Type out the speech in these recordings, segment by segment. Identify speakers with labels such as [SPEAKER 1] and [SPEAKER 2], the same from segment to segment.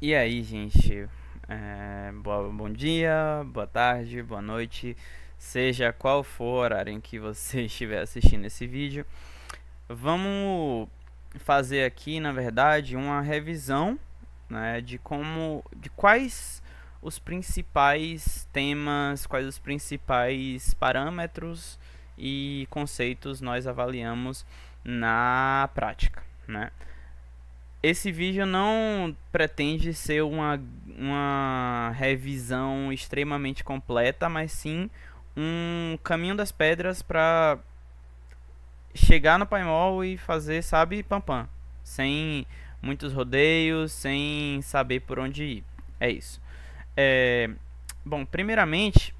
[SPEAKER 1] E aí, gente? Bom dia, boa tarde, boa noite, seja qual for o horário em que você estiver assistindo esse vídeo. Vamos fazer aqui, na verdade, uma revisão, né, de quais os principais temas, quais os principais parâmetros e conceitos nós avaliamos na prática, né? Esse vídeo não pretende ser uma revisão extremamente completa, mas sim um caminho das pedras para chegar no Paintball e fazer, sabe, pam pam, sem muitos rodeios, sem saber por onde ir. É isso. É, Bom, primeiramente,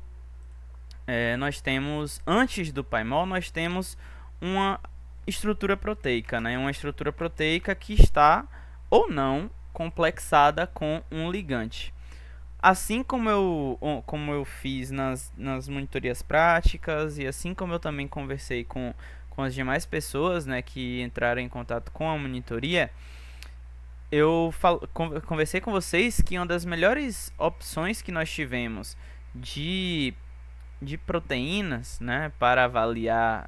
[SPEAKER 1] nós temos, antes do Paintball, nós temos uma estrutura proteica, né? Uma estrutura proteica que está ou não complexada com um ligante. Assim como eu fiz nas monitorias práticas e assim como eu também conversei com as demais pessoas, né, que entraram em contato com a monitoria, conversei com vocês que uma das melhores opções que nós tivemos de de proteínas, né, para avaliar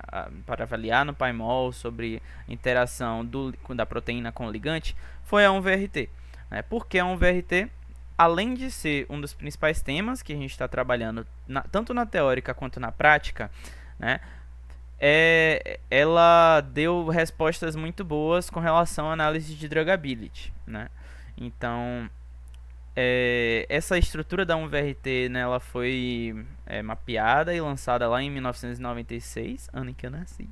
[SPEAKER 1] no Paimol sobre a interação da proteína com o ligante, foi a 1VRT. Né? Porque a 1VRT, além de ser um dos principais temas que a gente está trabalhando, tanto na teórica quanto na prática, né, ela deu respostas muito boas com relação à análise de drugability. Né? Então, essa estrutura da 1VRT, né, ela foi mapeada e lançada lá em 1996, ano em que eu nasci.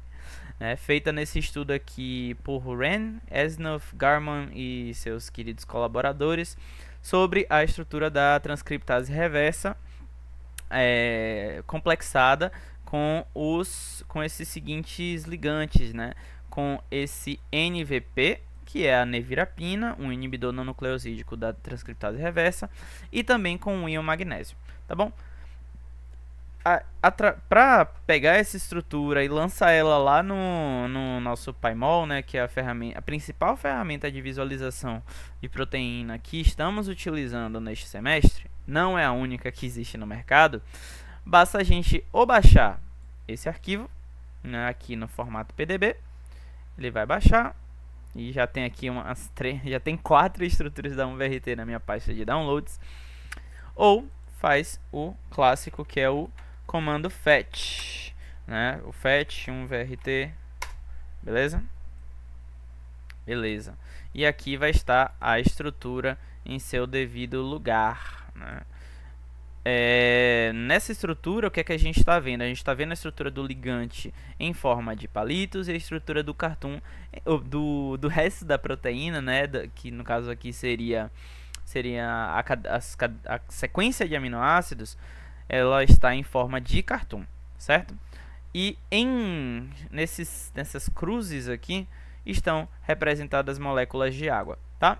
[SPEAKER 1] Feita nesse estudo aqui por Ren, Esnoff, Garman e seus queridos colaboradores sobre a estrutura da transcriptase reversa complexada com esses seguintes ligantes, né? Com esse NVP, que é a nevirapina, um inibidor não nucleosídico da transcriptase reversa, e também com o íon magnésio, tá bom? Para pegar essa estrutura e lançar ela lá no nosso Paimol, né, que é a principal ferramenta de visualização de proteína que estamos utilizando neste semestre, não é a única que existe no mercado, basta a gente ou baixar esse arquivo, né, aqui no formato PDB, ele vai baixar, e já tem aqui já tem 4 estruturas da 1VRT na minha pasta de downloads, ou faz o clássico que é o comando fetch, né? O fetch 1VRT, beleza? Beleza. E aqui vai estar a estrutura em seu devido lugar, né? Nessa estrutura, o que é que a gente está vendo? A gente está vendo a estrutura do ligante em forma de palitos e a estrutura do cartoon, do resto da proteína, né? Que no caso aqui seria a sequência de aminoácidos, ela está em forma de cartoon, certo? E nessas cruzes aqui estão representadas moléculas de água, tá?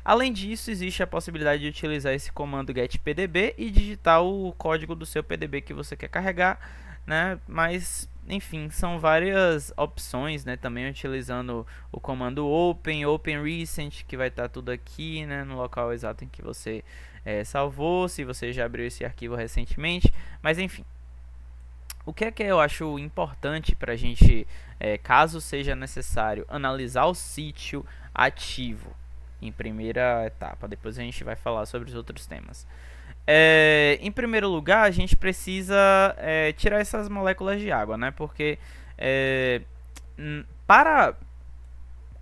[SPEAKER 1] Além disso, existe a possibilidade de utilizar esse comando getPDB e digitar o código do seu PDB que você quer carregar, né? Mas, enfim, são várias opções, né? Também utilizando o comando open recent, que vai estar tudo aqui, né? No local exato em que você salvou, se você já abriu esse arquivo recentemente. Mas, enfim, o que é que eu acho importante para a gente, caso seja necessário, analisar o sítio ativo em primeira etapa. Depois a gente vai falar sobre os outros temas. Em primeiro lugar, a gente precisa tirar essas moléculas de água, né? Porque para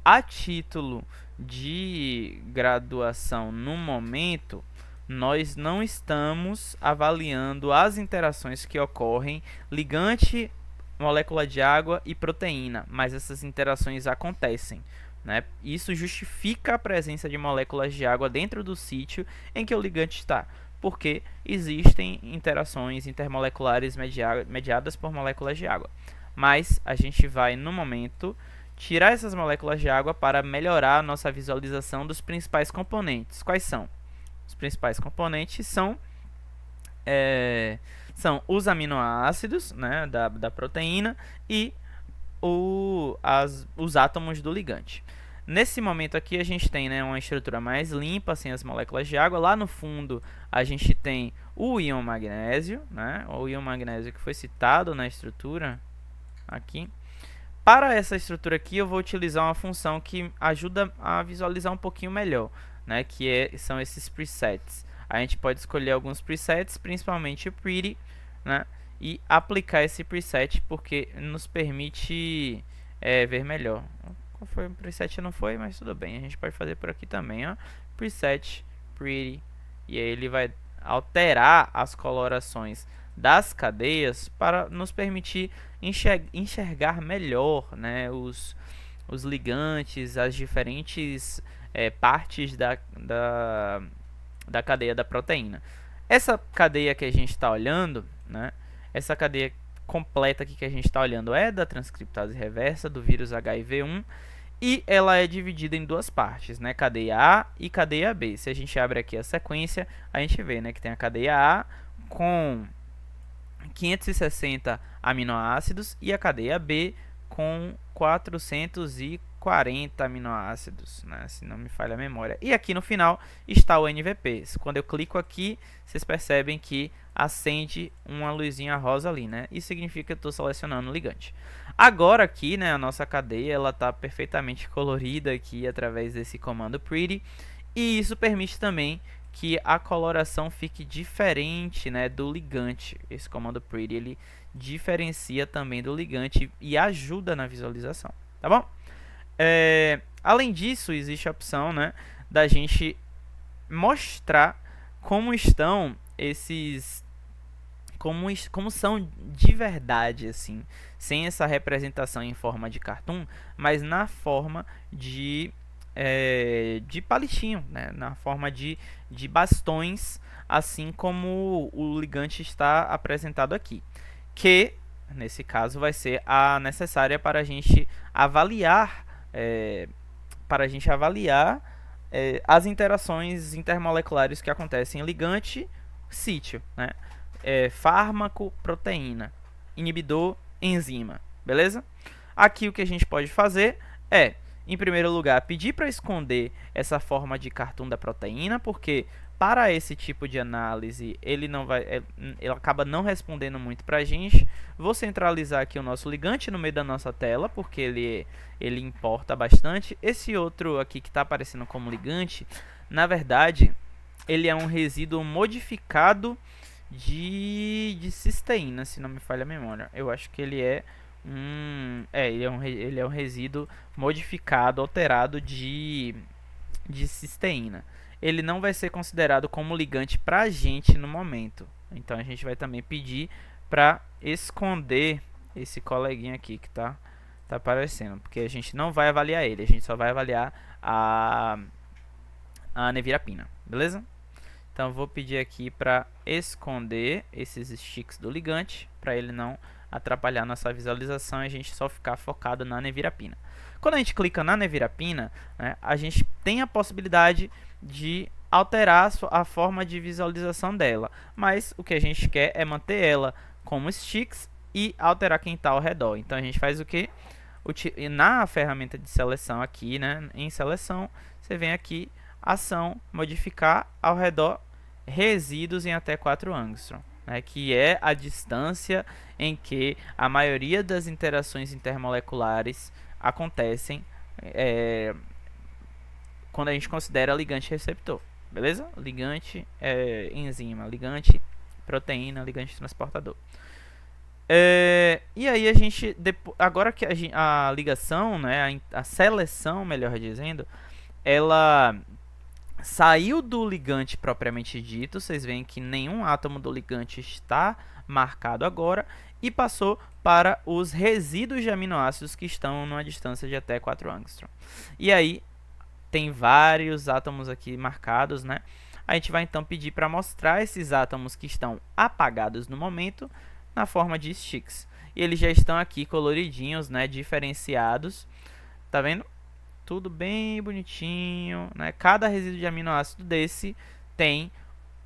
[SPEAKER 1] a título de graduação no momento, nós não estamos avaliando as interações que ocorrem ligante, molécula de água e proteína, mas essas interações acontecem. Né? Isso justifica a presença de moléculas de água dentro do sítio em que o ligante está, porque existem interações intermoleculares mediadas por moléculas de água. Mas a gente vai, no momento, tirar essas moléculas de água para melhorar a nossa visualização dos principais componentes. Quais são? Os principais componentes são os aminoácidos, né, da proteína e os átomos do ligante. Nesse momento aqui a gente tem, né, uma estrutura mais limpa, sem as moléculas de água. Lá no fundo a gente tem o íon magnésio, né, o íon magnésio que foi citado na estrutura aqui. Para essa estrutura aqui eu vou utilizar uma função que ajuda a visualizar um pouquinho melhor, né, são esses presets. A gente pode escolher alguns presets, principalmente o Pretty, né, e aplicar esse preset porque nos permite ver melhor. Qual foi o preset? Não foi, mas tudo bem. A gente pode fazer por aqui também, ó. Preset Pretty. E aí ele vai alterar as colorações das cadeias para nos permitir enxergar melhor, né, os ligantes, as diferentes partes da cadeia da proteína. Essa cadeia que a gente está olhando, né, essa cadeia completa aqui que a gente está olhando é da transcriptase reversa do vírus HIV1 e ela é dividida em duas partes, né, cadeia A e cadeia B. Se a gente abre aqui a sequência, a gente vê, né, que tem a cadeia A com 560 aminoácidos e a cadeia B com 440 aminoácidos, né, se não me falha a memória. E aqui no final está o NVP. Quando eu clico aqui, vocês percebem que acende uma luzinha rosa ali, né? Isso significa que eu estou selecionando o ligante. Agora aqui, né, a nossa cadeia ela está perfeitamente colorida aqui através desse comando Pretty, e isso permite também que a coloração fique diferente, né, do ligante. Esse comando Pretty ele diferencia também do ligante e ajuda na visualização, tá bom? Além disso, existe a opção, né, da gente mostrar como estão esses, como são de verdade, assim, sem essa representação em forma de cartoon, mas na forma de palitinho, né, na forma de bastões, assim como o ligante está apresentado aqui, que nesse caso vai ser a necessária para a gente avaliar as interações intermoleculares que acontecem em ligante, sítio, né? Fármaco, proteína, inibidor, enzima, beleza? Aqui o que a gente pode fazer é, em primeiro lugar, pedir para esconder essa forma de cartoon da proteína, porque para esse tipo de análise ele acaba não respondendo muito para a gente. Vou centralizar aqui o nosso ligante no meio da nossa tela, porque ele importa bastante. Esse outro aqui que está aparecendo como ligante, na verdade, ele é um resíduo modificado de cisteína, se não me falha a memória. Eu acho que ele é ele é um resíduo modificado, alterado de cisteína. Ele não vai ser considerado como ligante para a gente no momento. Então a gente vai também pedir para esconder esse coleguinha aqui que tá aparecendo, porque a gente não vai avaliar ele, a gente só vai avaliar a nevirapina, beleza? Então vou pedir aqui para esconder esses sticks do ligante, para ele não atrapalhar nossa visualização e a gente só ficar focado na nevirapina. Quando a gente clica na nevirapina, né, a gente tem a possibilidade de alterar a forma de visualização dela, mas o que a gente quer é manter ela como sticks e alterar quem está ao redor. Então a gente faz o que? Na ferramenta de seleção aqui, né, em seleção, você vem aqui, ação, modificar ao redor resíduos em até 4 angstrom, né, que é a distância em que a maioria das interações intermoleculares acontecem quando a gente considera ligante receptor, beleza? Ligante enzima, ligante proteína, ligante transportador. E aí a gente, agora que a ligação, né, a seleção, melhor dizendo, ela saiu do ligante propriamente dito. Vocês veem que nenhum átomo do ligante está marcado agora e passou para os resíduos de aminoácidos que estão numa distância de até 4 angstrom. E aí tem vários átomos aqui marcados, né? A gente vai então pedir para mostrar esses átomos que estão apagados no momento na forma de sticks. E eles já estão aqui coloridinhos, né, diferenciados. Tá vendo? Tudo bem bonitinho, né? Cada resíduo de aminoácido desse tem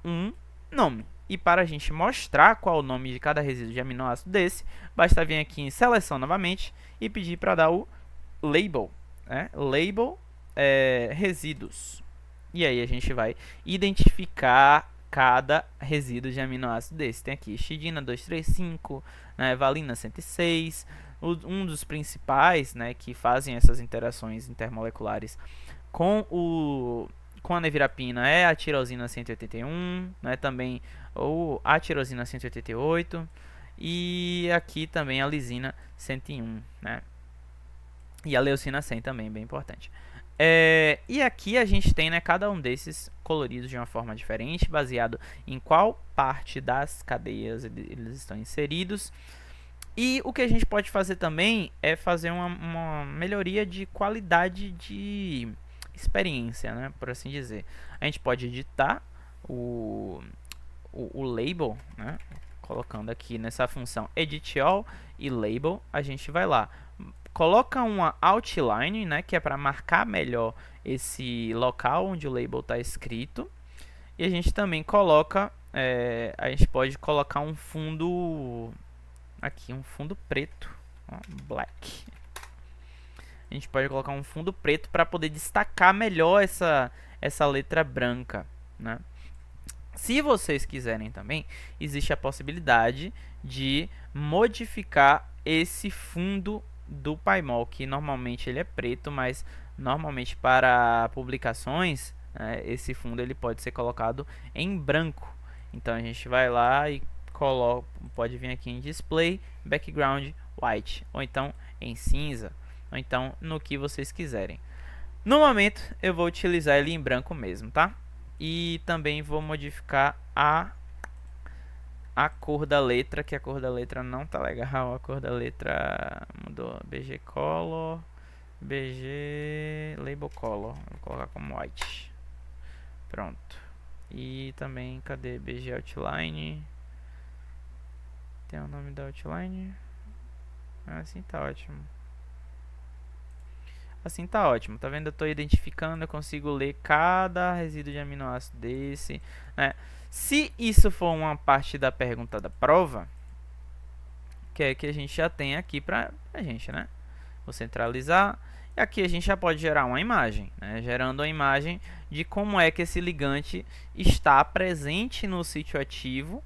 [SPEAKER 1] um nome. E para a gente mostrar qual é o nome de cada resíduo de aminoácido desse, basta vir aqui em seleção novamente e pedir para dar o label, né? Label resíduos. E aí a gente vai identificar cada resíduo de aminoácido desse. Tem aqui histidina 235, né, valina 106. Um dos principais, né, que fazem essas interações intermoleculares com a nevirapina é a tirosina 181, né, também ou a tirosina 188 e aqui também a lisina 101, né, e a leucina 100 também, bem importante. E aqui a gente tem, né, cada um desses coloridos de uma forma diferente, baseado em qual parte das cadeias eles estão inseridos. E o que a gente pode fazer também é fazer uma melhoria de qualidade de experiência, né, por assim dizer. A gente pode editar o label, né, colocando aqui nessa função edit all e label, a gente vai lá, coloca uma outline, né, que é para marcar melhor esse local onde o label está escrito. E a gente também coloca, a gente pode colocar um fundo aqui, um fundo preto, ó, black. A gente pode colocar um fundo preto para poder destacar melhor essa letra branca, né? Se vocês quiserem também, existe a possibilidade de modificar esse fundo do Paimol, que normalmente ele é preto, mas normalmente para publicações, né, esse fundo ele pode ser colocado em branco. Então a gente vai lá e coloca, pode vir aqui em display, background white, ou então em cinza, ou então no que vocês quiserem. No momento eu vou utilizar ele em branco mesmo, tá? E também vou modificar a cor da letra, que a cor da letra não tá legal. A cor da letra mudou. BG Color, BG Label Color. Vou colocar como white. Pronto. E também, cadê BG Outline? Tem o nome da outline? Assim tá ótimo. Assim tá ótimo, tá vendo? Eu tô identificando, eu consigo ler cada resíduo de aminoácido desse, né? Se isso for uma parte da pergunta da prova, que é que a gente já tem aqui pra gente, né? Vou centralizar, e aqui a gente já pode gerar uma imagem, né? Gerando uma imagem de como é que esse ligante está presente no sítio ativo,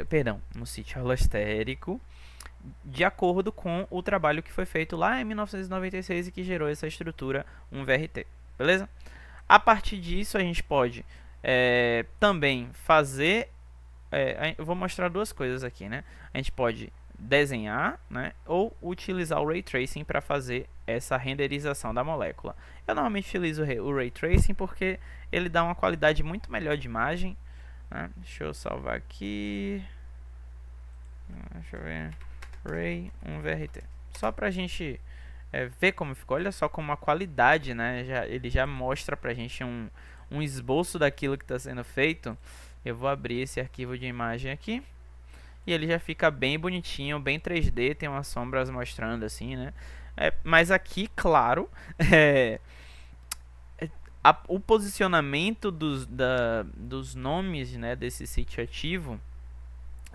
[SPEAKER 1] perdão, no sítio alostérico, de acordo com o trabalho que foi feito lá em 1996 e que gerou essa estrutura 1VRT, beleza? A partir disso a gente pode também fazer, eu vou mostrar duas coisas aqui, né? A gente pode desenhar, né, ou utilizar o Ray Tracing para fazer essa renderização da molécula. Eu normalmente utilizo o Ray Tracing porque ele dá uma qualidade muito melhor de imagem, né? Deixa eu salvar aqui, deixa eu ver, Ray 1VRT, só pra gente ver como ficou. Olha só como a qualidade, né, ele já mostra pra gente um esboço daquilo que está sendo feito. Eu vou abrir esse arquivo de imagem aqui e ele já fica bem bonitinho, bem 3D, tem umas sombras mostrando assim, né, mas aqui, claro, o posicionamento dos nomes, né, desse sítio ativo,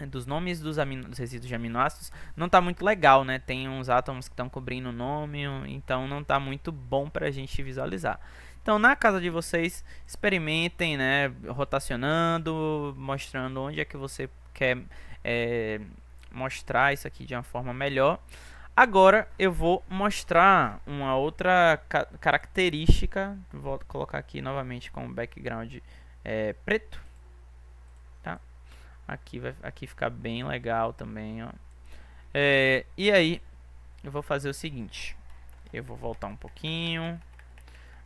[SPEAKER 1] dos nomes dos resíduos de aminoácidos, não está muito legal, né? Tem uns átomos que estão cobrindo o nome, então não está muito bom para a gente visualizar. Então, na casa de vocês, experimentem, né? Rotacionando, mostrando onde é que você quer mostrar isso aqui de uma forma melhor. Agora eu vou mostrar uma outra característica. Vou colocar aqui novamente com o background preto. Aqui fica bem legal também, ó. E aí eu vou fazer o seguinte, eu vou voltar um pouquinho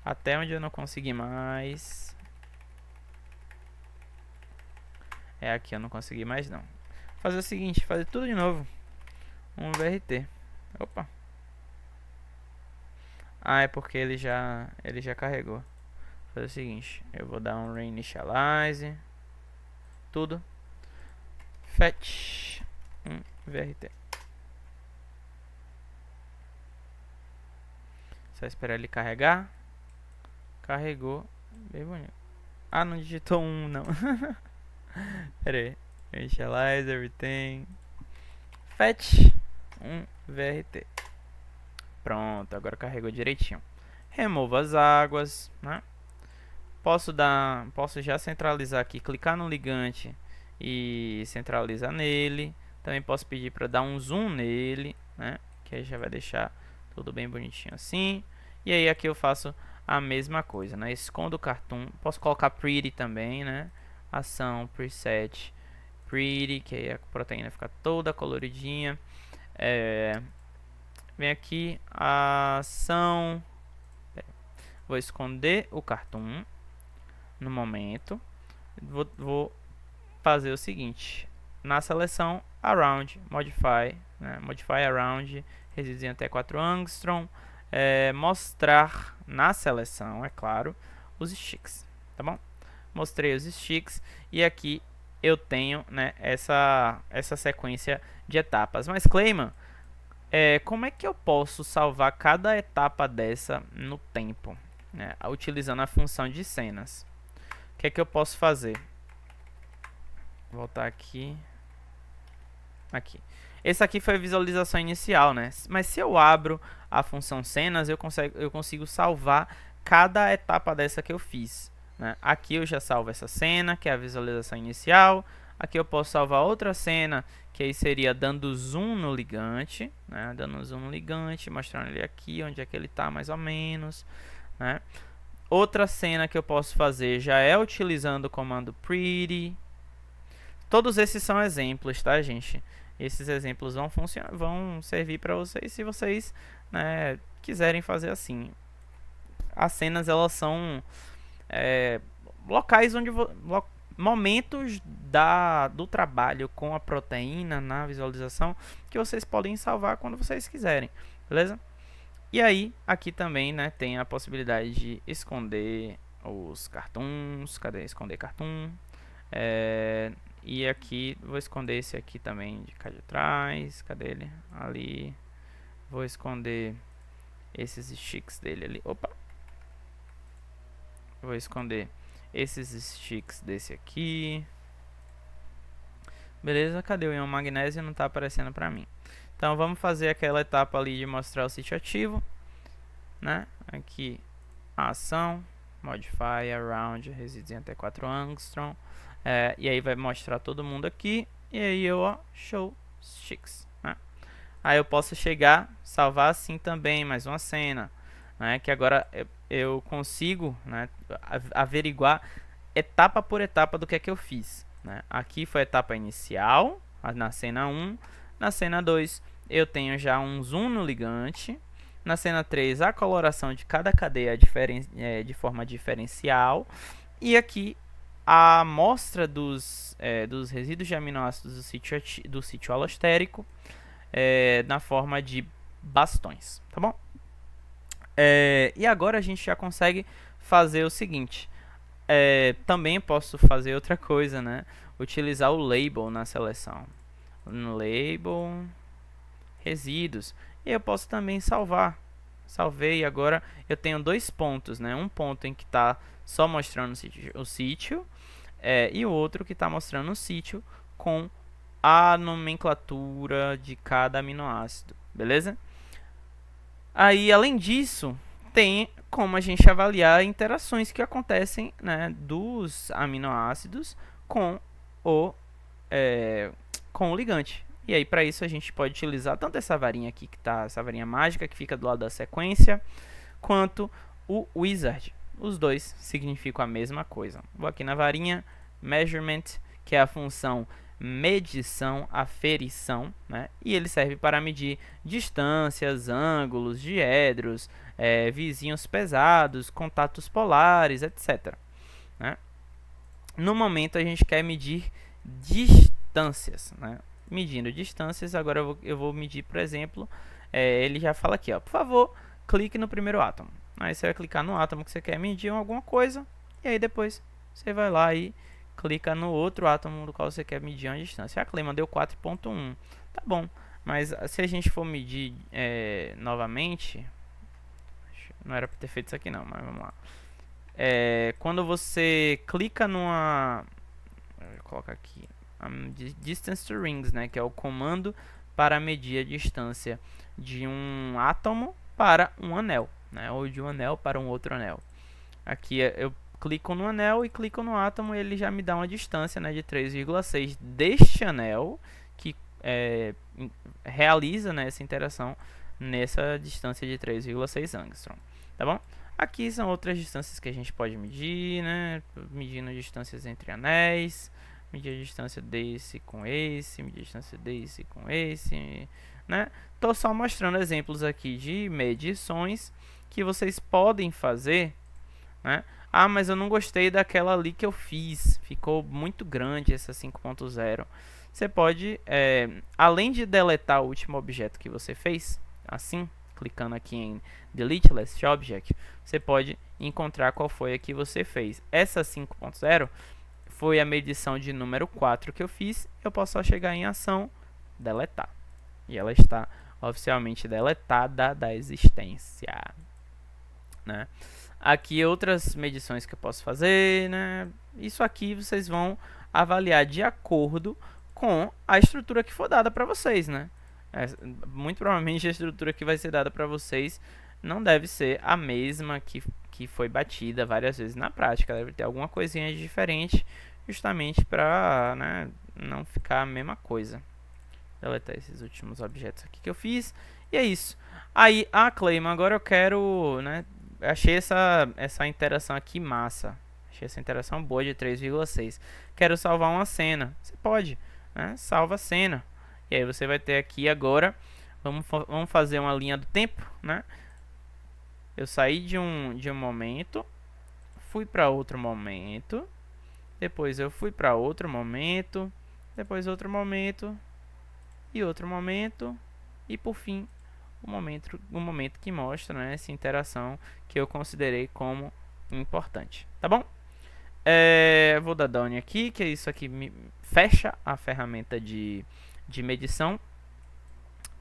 [SPEAKER 1] até onde eu não consegui mais. Aqui eu não consegui mais não. Fazer o seguinte, fazer tudo de novo. Um VRT. Opa. É porque ele já carregou. Vou fazer o seguinte, eu vou dar um reinitialize, tudo. Fetch VRT. Só esperar ele carregar. Carregou. Bem bonito. Não digitou não. Pera aí. Initialize everything. Fetch VRT. Pronto, agora carregou direitinho. removo as águas, né? Posso já centralizar aqui, clicar no ligante e centralizar nele. Também posso pedir para dar um zoom nele, né? Que aí já vai deixar tudo bem bonitinho assim. E aí aqui eu faço a mesma coisa, né? Escondo o cartoon. Posso colocar pretty também, né? Ação, preset, pretty, que aí a proteína fica toda coloridinha. Vem aqui, ação. Vou esconder o cartoon no momento. Vou fazer o seguinte: na seleção around, modify, né? Modify around, resíduos em até 4 angstrom, mostrar na seleção, é claro, os sticks, tá bom? Mostrei os sticks e aqui eu tenho, né, essa sequência de etapas. Mas Clayman, como é que eu posso salvar cada etapa dessa no tempo, né, utilizando a função de cenas? O que é que eu posso fazer? Vou voltar aqui. Aqui. Esse aqui foi a visualização inicial, né? Mas se eu abro a função cenas, eu consigo salvar cada etapa dessa que eu fiz, né? Aqui eu já salvo essa cena, que é a visualização inicial. Aqui eu posso salvar outra cena, que aí seria dando zoom no ligante, né? Dando zoom no ligante, mostrando ele aqui, onde é que ele está mais ou menos, né? Outra cena que eu posso fazer já é utilizando o comando pretty. Todos esses são exemplos, tá, gente? Esses exemplos vão servir para vocês se vocês, né, quiserem fazer assim. As cenas, elas são locais onde momentos do trabalho com a proteína na visualização que vocês podem salvar quando vocês quiserem, beleza? E aí, aqui também, né, tem a possibilidade de esconder os cartoons. Cadê? Esconder cartoon. E aqui, vou esconder esse aqui também de cá de trás. Cadê ele? Ali. Vou esconder esses sticks dele ali. Opa! Vou esconder esses sticks desse aqui. Beleza? Cadê o íon magnésio? Não tá aparecendo pra mim. Então, vamos fazer aquela etapa ali de mostrar o sítio ativo, né? Aqui, a ação. Modify around, resíduos em até 4 angstrom. E aí vai mostrar todo mundo aqui. E aí eu, ó, show sticks, né? Aí eu posso chegar, salvar assim também, mais uma cena, né? Que agora eu consigo, né, averiguar etapa por etapa do que é que eu fiz, né? Aqui foi a etapa inicial, na cena 1. Na cena 2 eu tenho já um zoom no ligante. Na cena 3 a coloração de cada cadeia de forma diferencial. E aqui a amostra dos resíduos de aminoácidos do sítio alostérico na forma de bastões, tá bom? E agora a gente já consegue fazer o seguinte. Também posso fazer outra coisa, né? Utilizar o label na seleção. No label, resíduos. E eu posso também salvar. Salvei, agora eu tenho dois pontos, né? Um ponto em que está só mostrando o sítio, e o outro que está mostrando o sítio com a nomenclatura de cada aminoácido, beleza? Aí, além disso, tem como a gente avaliar interações que acontecem, né, dos aminoácidos com o ligante. E aí, para isso, a gente pode utilizar tanto essa varinha aqui, que tá, essa varinha mágica que fica do lado da sequência, quanto o wizard. Os dois significam a mesma coisa. Vou aqui na varinha, measurement, que é a função medição, aferição, né? E ele serve para medir distâncias, ângulos, diedros, vizinhos pesados, contatos polares, etc., né? No momento, a gente quer medir distâncias, né? Medindo distâncias, agora eu vou medir, por exemplo, ele já fala aqui, ó, por favor, clique no primeiro átomo. Aí você vai clicar no átomo que você quer medir alguma coisa, e aí depois você vai lá e clica no outro átomo do qual você quer medir a distância. A Clayman deu 4.1, tá bom, mas se a gente for medir novamente, não era para ter feito isso aqui não, mas vamos lá. Quando você clica numa, vou colocar aqui, distance to rings, né, que é o comando para medir a distância de um átomo para um anel, né? Ou de um anel para um outro anel. Aqui eu clico no anel e clico no átomo e ele já me dá uma distância, né, de 3,6 deste anel que realiza, né, essa interação nessa distância de 3,6 angstrom, tá bom? Aqui são outras distâncias que a gente pode medir, né, medindo distâncias entre anéis, medir a distância desse com esse, medir a distância desse com esse, né? Tô só mostrando exemplos aqui de medições que vocês podem fazer, né? Ah, mas eu não gostei daquela ali que eu fiz, ficou muito grande essa 5.0. Você pode, além de deletar o último objeto que você fez, assim, clicando aqui em Delete Last Object, você pode encontrar qual foi a que você fez. Essa 5.0 foi a medição de número 4 que eu fiz. Eu posso só chegar em ação, deletar. E ela está oficialmente deletada da existência, né? Aqui outras medições que eu posso fazer, né? Isso aqui vocês vão avaliar de acordo com a estrutura que for dada para vocês, né? Muito provavelmente a estrutura que vai ser dada para vocês não deve ser a mesma que foi batida várias vezes na prática. Deve ter alguma coisinha diferente, justamente para, né, não ficar a mesma coisa. Deletar esses últimos objetos aqui que eu fiz. E é isso. Aí, Clayman, agora eu quero, né, achei essa interação aqui massa. Achei essa interação boa de 3,6. Quero salvar uma cena. Você pode, né? Salva a cena. E aí você vai ter aqui agora. Vamos fazer uma linha do tempo, né? Eu saí de um momento, fui para outro momento, depois eu fui para outro momento, depois outro momento e outro momento e por fim o momento que mostra, né, essa interação que eu considerei como importante, tá bom? Vou dar down aqui, que isso aqui me fecha a ferramenta de medição.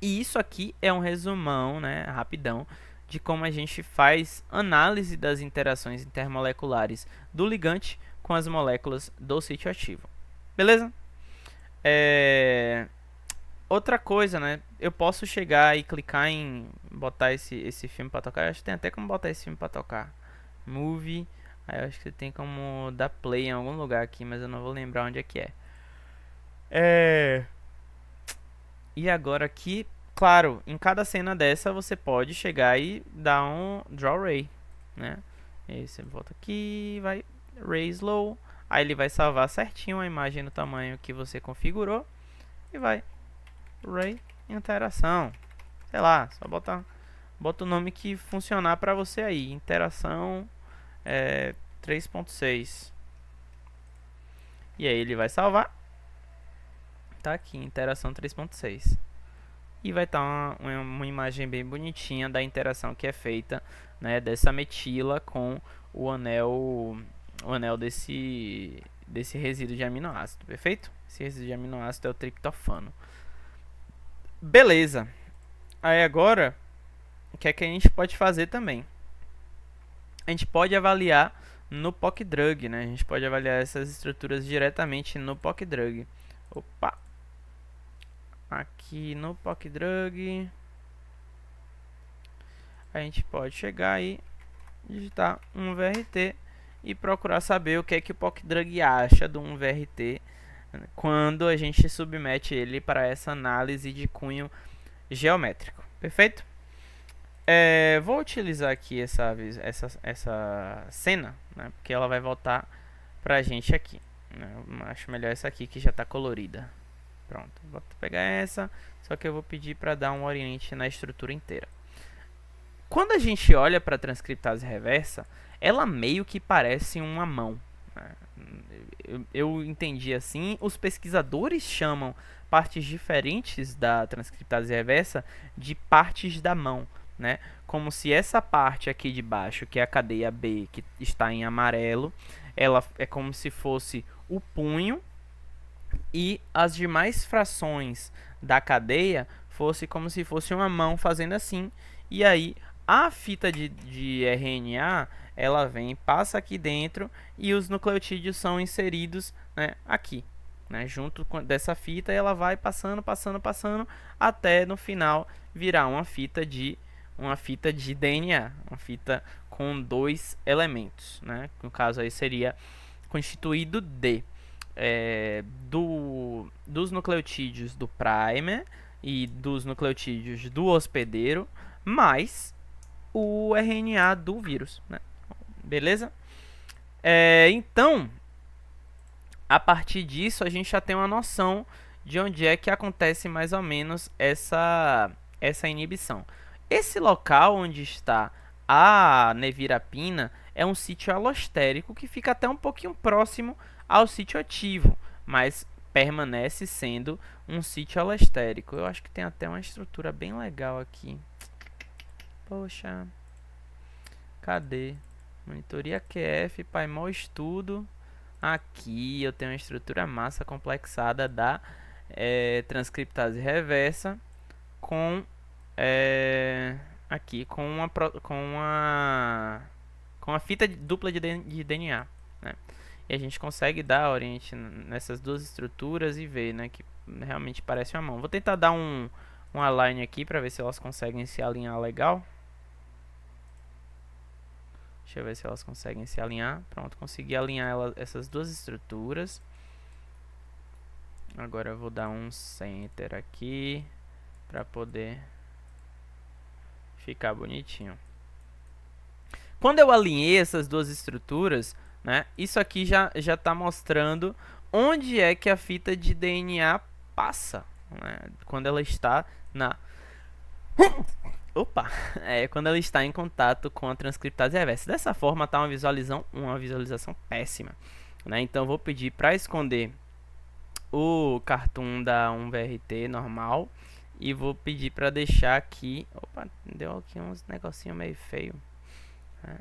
[SPEAKER 1] E isso aqui é um resumão, né, rapidão, de como a gente faz análise das interações intermoleculares do ligante com as moléculas do sítio ativo. Beleza? Outra coisa, né? Eu posso chegar e clicar em botar esse filme para tocar. Eu acho que tem até como botar esse filme para tocar. Movie. Aí eu acho que tem como dar play em algum lugar aqui, mas eu não vou lembrar onde é que é. E agora aqui, claro, em cada cena dessa você pode chegar e dar um Draw Ray, né? E aí você volta aqui, vai Ray Slow. Aí ele vai salvar certinho a imagem no tamanho que você configurou. E vai Ray Interação. Sei lá, só bota o nome que funcionar pra você aí. Interação 3.6. E aí ele vai salvar. Tá aqui, interação 3.6. E vai estar uma imagem bem bonitinha da interação que é feita, né, dessa metila com o anel desse resíduo de aminoácido, perfeito? Esse resíduo de aminoácido é o triptofano. Beleza. Aí agora, o que é que a gente pode fazer também? A gente pode avaliar no PocDrug, né? A gente pode avaliar essas estruturas diretamente no PocDrug. Opa! Aqui no PocDrug, a gente pode chegar e digitar um VRT e procurar saber o que é que o PocDrug acha de um VRT quando a gente submete ele para essa análise de cunho geométrico. Perfeito? Vou utilizar aqui essa cena, né, porque ela vai voltar para a gente aqui, né? Eu acho melhor essa aqui que já está colorida. Pronto, vou pegar essa, só que eu vou pedir para dar um oriente na estrutura inteira. Quando a gente olha para a transcriptase reversa, ela meio que parece uma mão. Eu entendi assim. Os pesquisadores chamam partes diferentes da transcriptase reversa de partes da mão, né? Como se essa parte aqui de baixo, que é a cadeia B, que está em amarelo, ela é como se fosse o punho, e as demais frações da cadeia fosse como se fosse uma mão fazendo assim. E aí a fita de RNA, ela vem, passa aqui dentro e os nucleotídeos são inseridos, né, aqui, né, junto dessa fita, e ela vai passando até no final virar uma fita de uma fita de DNA, uma fita com 2 elementos, né? No caso aí seria constituído de dos nucleotídeos do primer e dos nucleotídeos do hospedeiro, mais o RNA do vírus, né? Beleza? Então, a partir disso, a gente já tem uma noção de onde é que acontece mais ou menos essa inibição. Esse local onde está a nevirapina é um sítio alostérico que fica até um pouquinho próximo ao sítio ativo, mas permanece sendo um sítio alostérico. Eu acho que tem até uma estrutura bem legal aqui. Poxa, cadê? Monitoria QF, Paimol Estudo. Aqui eu tenho uma estrutura massa complexada da transcriptase reversa com aqui com uma fita dupla de DNA, né? E a gente consegue dar oriente nessas duas estruturas e ver, né, que realmente parece uma mão. Vou tentar dar um align aqui para ver se elas conseguem se alinhar legal. Deixa eu ver se elas conseguem se alinhar. Pronto, consegui alinhar essas duas estruturas. Agora eu vou dar um center aqui para poder ficar bonitinho. Quando eu alinhei essas duas estruturas, né, isso aqui já está mostrando onde é que a fita de DNA passa, né, quando ela está na... quando ela está em contato com a transcriptase reversa. Dessa forma está uma visualização péssima, né? Então eu vou pedir para esconder o cartoon da 1VRT normal e vou pedir para deixar aqui... Opa, deu aqui uns negocinho meio feio, né?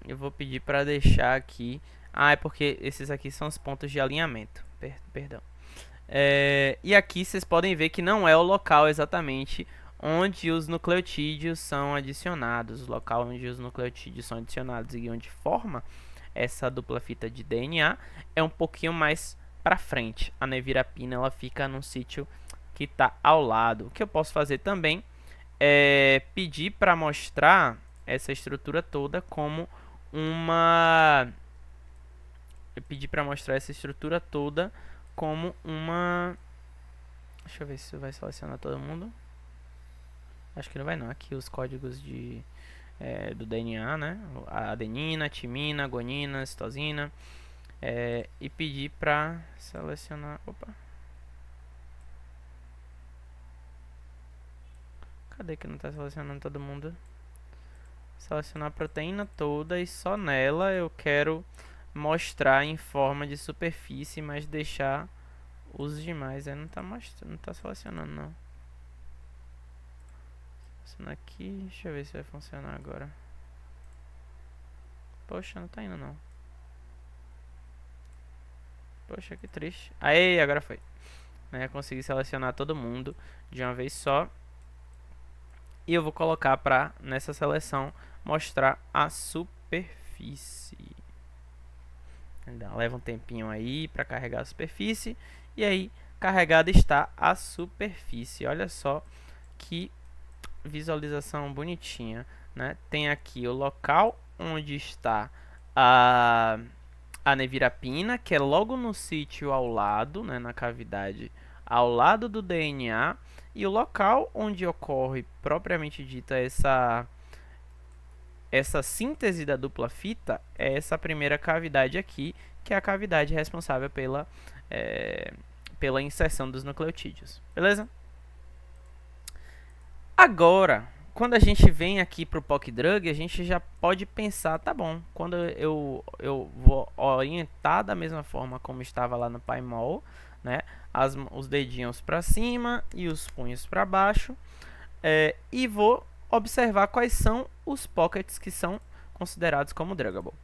[SPEAKER 1] Eu vou pedir para deixar aqui... Ah, é porque esses aqui são os pontos de alinhamento. Perdão. E aqui vocês podem ver que não é o local exatamente onde os nucleotídeos são adicionados. O local onde os nucleotídeos são adicionados e onde forma essa dupla fita de DNA é um pouquinho mais para frente. A nevirapina ela fica num sítio que está ao lado. O que eu posso fazer também é pedir para mostrar essa estrutura toda como uma... Deixa eu ver se vai selecionar todo mundo. Acho que não vai não. Aqui os códigos do DNA, né? Adenina, timina, guanina, citosina. E pedir para selecionar... Opa! Cadê que não está selecionando todo mundo? Selecionar a proteína toda e só nela eu quero mostrar em forma de superfície, mas deixar os demais. Não está selecionando não. Aqui, deixa eu ver se vai funcionar agora. Poxa, não tá indo não. Poxa, que triste. Aí, agora foi. Consegui selecionar todo mundo de uma vez só. E eu vou colocar para nessa seleção mostrar a superfície. Leva um tempinho aí para carregar a superfície. E aí, carregada está a superfície. Olha só que visualização bonitinha, né? Tem aqui o local onde está a nevirapina, que é logo no sítio ao lado, né, na cavidade ao lado do DNA, e o local onde ocorre propriamente dita essa síntese da dupla fita é essa primeira cavidade aqui, que é a cavidade responsável pela inserção dos nucleotídeos, beleza? Agora, quando a gente vem aqui para o PocDrug, a gente já pode pensar, tá bom, quando eu vou orientar da mesma forma como estava lá no Paimol, né, os dedinhos para cima e os punhos para baixo, e vou observar quais são os pockets que são considerados como druggable,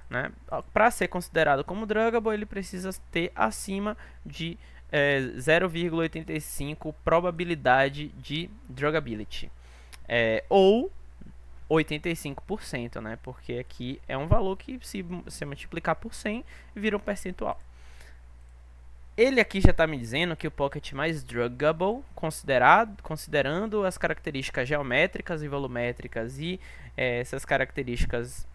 [SPEAKER 1] né? Para ser considerado como druggable, ele precisa ter acima de 0,85 probabilidade de druggability, ou 85%, né? Porque aqui é um valor que se multiplicar por 100 vira um percentual. Ele aqui já está me dizendo que o Pocket mais druggable, considerando as características geométricas e volumétricas e essas características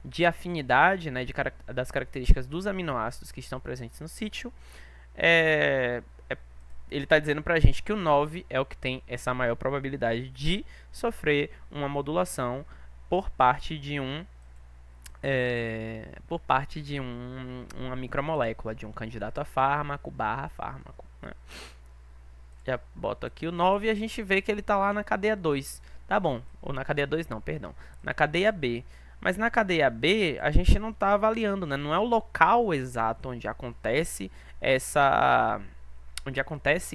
[SPEAKER 1] de afinidade, né, das características dos aminoácidos que estão presentes no sítio, ele está dizendo para a gente que o 9 é o que tem essa maior probabilidade de sofrer uma modulação por parte de uma micromolécula, de um candidato a fármaco / fármaco. Né? Já boto aqui o 9 e a gente vê que ele está lá na cadeia 2. Tá bom, ou na cadeia 2 não, perdão. Na cadeia B. Mas na cadeia B a gente não está avaliando, né? Não é o local exato onde acontece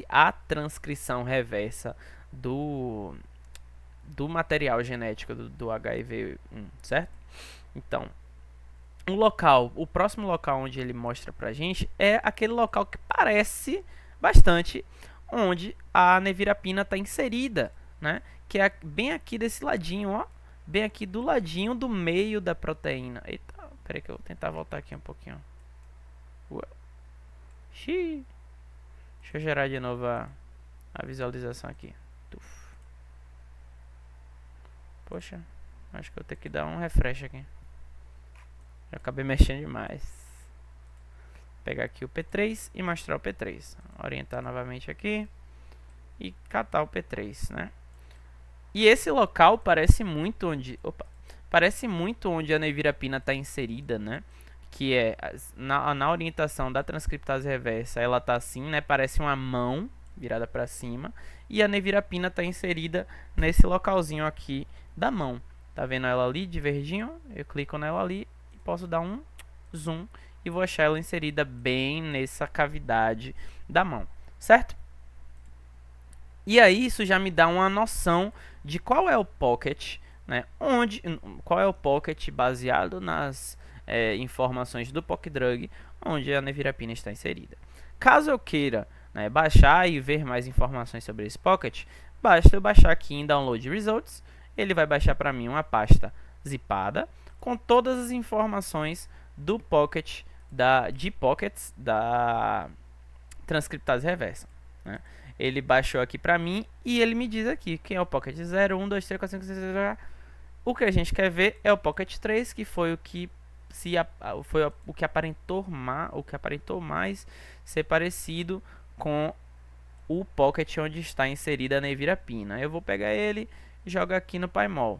[SPEAKER 1] a transcrição reversa do material genético do HIV-1, certo? Então, o próximo local onde ele mostra pra gente é aquele local que parece bastante onde a nevirapina está inserida, né? Que é bem aqui desse ladinho, ó. Bem aqui do ladinho do meio da proteína. Eita, peraí que eu vou tentar voltar aqui um pouquinho. Xiii. Deixa eu gerar de novo a visualização aqui. Poxa, acho que eu vou ter que dar um refresh aqui. Eu acabei mexendo demais. Pegar aqui o P3 e mostrar o P3. Orientar novamente aqui. E catar o P3, né? E esse local parece muito onde... parece muito onde a nevirapina está inserida, né? Que é na orientação da transcriptase reversa, ela tá assim, né? Parece uma mão virada para cima. E a nevirapina está inserida nesse localzinho aqui da mão. Tá vendo ela ali de verdinho? Eu clico nela ali e posso dar um zoom e vou achar ela inserida bem nessa cavidade da mão, certo? E aí isso já me dá uma noção de qual é o pocket, né? Qual é o pocket baseado nas informações do PocDrug, onde a nevirapina está inserida. Caso eu queira, né, baixar e ver mais informações sobre esse pocket, basta eu baixar aqui em Download Results. Ele vai baixar para mim uma pasta zipada com todas as informações do pocket de pockets da transcriptase reversa, né? Ele baixou aqui para mim e ele me diz aqui quem é o pocket 0, 1, 2, 3, 4, 5, 6, 7, 8. O que a gente quer ver é o pocket 3, que foi o que aparentou mais ser parecido com o pocket onde está inserida a nevirapina. Eu vou pegar ele, jogar aqui no Pymol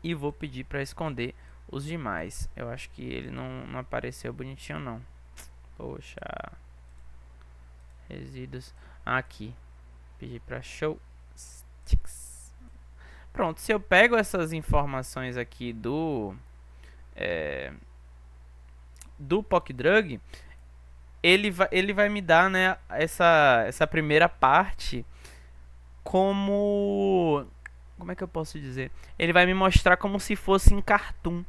[SPEAKER 1] e vou pedir para esconder os demais. Eu acho que ele não apareceu bonitinho não. Poxa. Resíduos. Aqui. Pedir para show sticks. Pronto, se eu pego essas informações aqui do PocDrug, ele vai me dar, né, essa primeira parte como é que eu posso dizer? Ele vai me mostrar como se fosse em cartoon,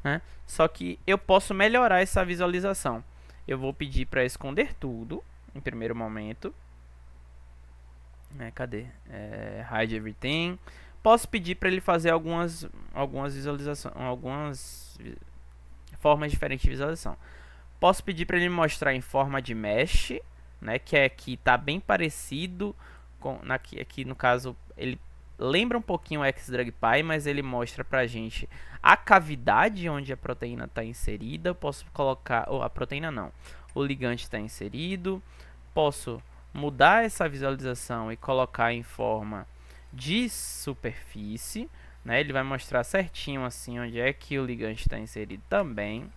[SPEAKER 1] né? Só que eu posso melhorar essa visualização. Eu vou pedir para esconder tudo em primeiro momento. Cadê? Hide everything. Posso pedir para ele fazer algumas visualizações, algumas formas diferentes de visualização. Posso pedir para ele mostrar em forma de mesh, né? Que aqui está bem parecido com aqui no caso ele lembra um pouquinho o xDrugPy, mas ele mostra pra gente a cavidade onde a proteína está inserida. Eu posso colocar, a proteína não, o ligante está inserido. Posso mudar essa visualização e colocar em forma de superfície, né? Ele vai mostrar certinho assim onde é que o ligante está inserido também.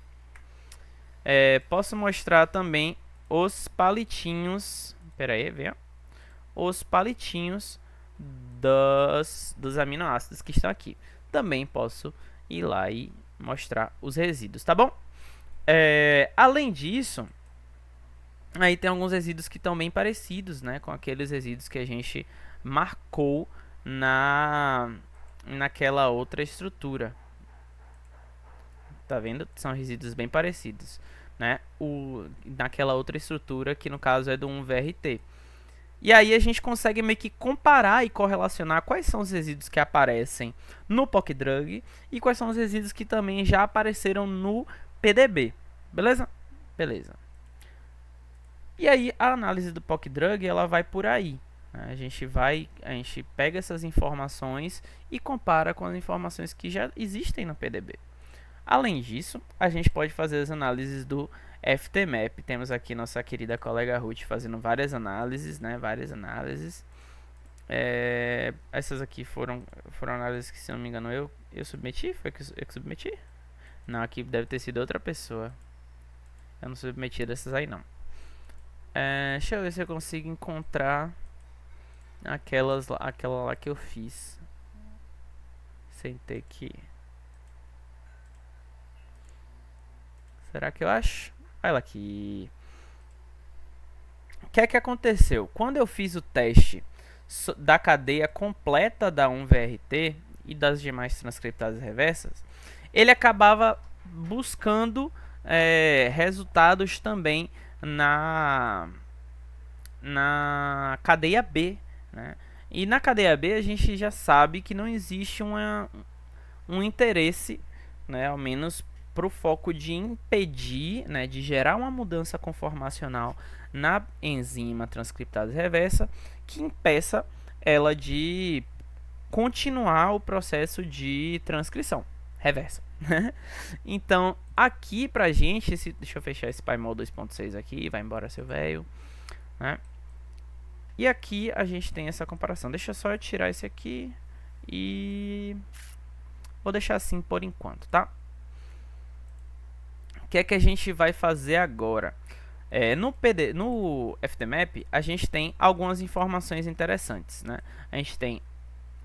[SPEAKER 1] Posso mostrar também os palitinhos. Pera aí, vê, ó. Os palitinhos dos aminoácidos que estão aqui. Também posso ir lá e mostrar os resíduos, tá bom? Além disso, aí tem alguns resíduos que estão bem parecidos, né, com aqueles resíduos que a gente marcou naquela outra estrutura. Tá vendo? São resíduos bem parecidos, né? Naquela outra estrutura que no caso é do 1VRT. E aí a gente consegue meio que comparar e correlacionar quais são os resíduos que aparecem no PocDrug e quais são os resíduos que também já apareceram no PDB, beleza? Beleza. E aí a análise do POC Drug ela vai por aí. A gente pega essas informações e compara com as informações que já existem no PDB. Além disso, a gente pode fazer as análises do FTMap. Temos aqui nossa querida colega Ruth fazendo várias análises, né? Várias análises. Essas aqui foram análises que, se não me engano, eu submeti. Foi eu que submeti? Não, aqui deve ter sido outra pessoa. Eu não submeti dessas aí, não. Deixa eu ver se eu consigo encontrar aquela lá que eu fiz. Sem ter que... Será que eu acho? Olha ela aqui. O que é que aconteceu? Quando eu fiz o teste da cadeia completa da 1VRT e das demais transcriptases reversas, ele acabava buscando resultados também na cadeia B, né? E na cadeia B a gente já sabe que não existe um interesse, né, ao menos para o foco de impedir, né, de gerar uma mudança conformacional na enzima transcriptase reversa que impeça ela de continuar o processo de transcrição reversa. Então, aqui pra gente, deixa eu fechar esse PyMol 2.6 aqui, vai embora seu velho, né? E aqui a gente tem essa comparação. Deixa só eu tirar esse aqui e vou deixar assim por enquanto, tá? O que é que a gente vai fazer agora? No FTMap, a gente tem algumas informações interessantes, né? A gente tem,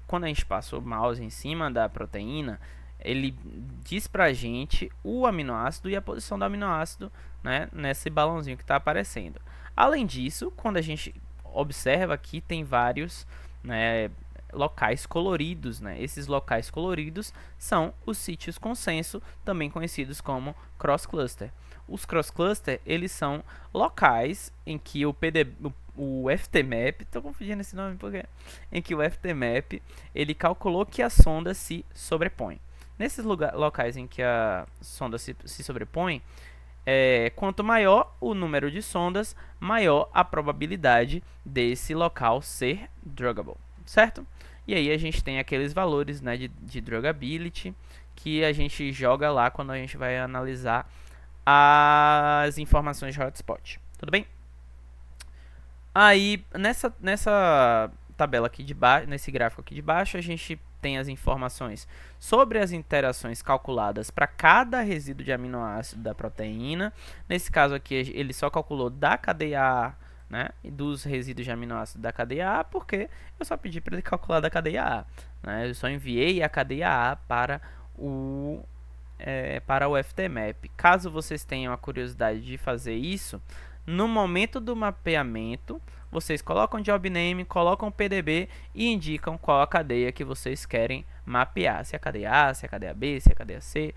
[SPEAKER 1] quando a gente passa o mouse em cima da proteína, ele diz pra gente o aminoácido e a posição do aminoácido, né, nesse balãozinho que está aparecendo. Além disso, quando a gente observa aqui, tem vários, né, locais coloridos, né? Esses locais coloridos são os sítios consenso, também conhecidos como cross-cluster. Os cross-cluster, eles são locais em que o FTMap, estou confundindo esse nome porque em que o FTMap ele calculou que a sonda se sobrepõe. Nesses locais em que a sonda se sobrepõe, quanto maior o número de sondas, maior a probabilidade desse local ser druggable, certo? E aí a gente tem aqueles valores, né, de druggability que a gente joga lá quando a gente vai analisar as informações de hotspot. Tudo bem? Aí nessa tabela aqui de baixo, nesse gráfico aqui de baixo, a gente tem as informações sobre as interações calculadas para cada resíduo de aminoácido da proteína. Nesse caso aqui, ele só calculou da cadeia A, né, e dos resíduos de aminoácido da cadeia A, porque eu só pedi para ele calcular da cadeia A, né? Eu só enviei a cadeia A para o FTMap. Caso vocês tenham a curiosidade de fazer isso, no momento do mapeamento, vocês colocam job name, colocam PDB e indicam qual a cadeia que vocês querem mapear. Se é a cadeia A, se é a cadeia B, se é a cadeia C,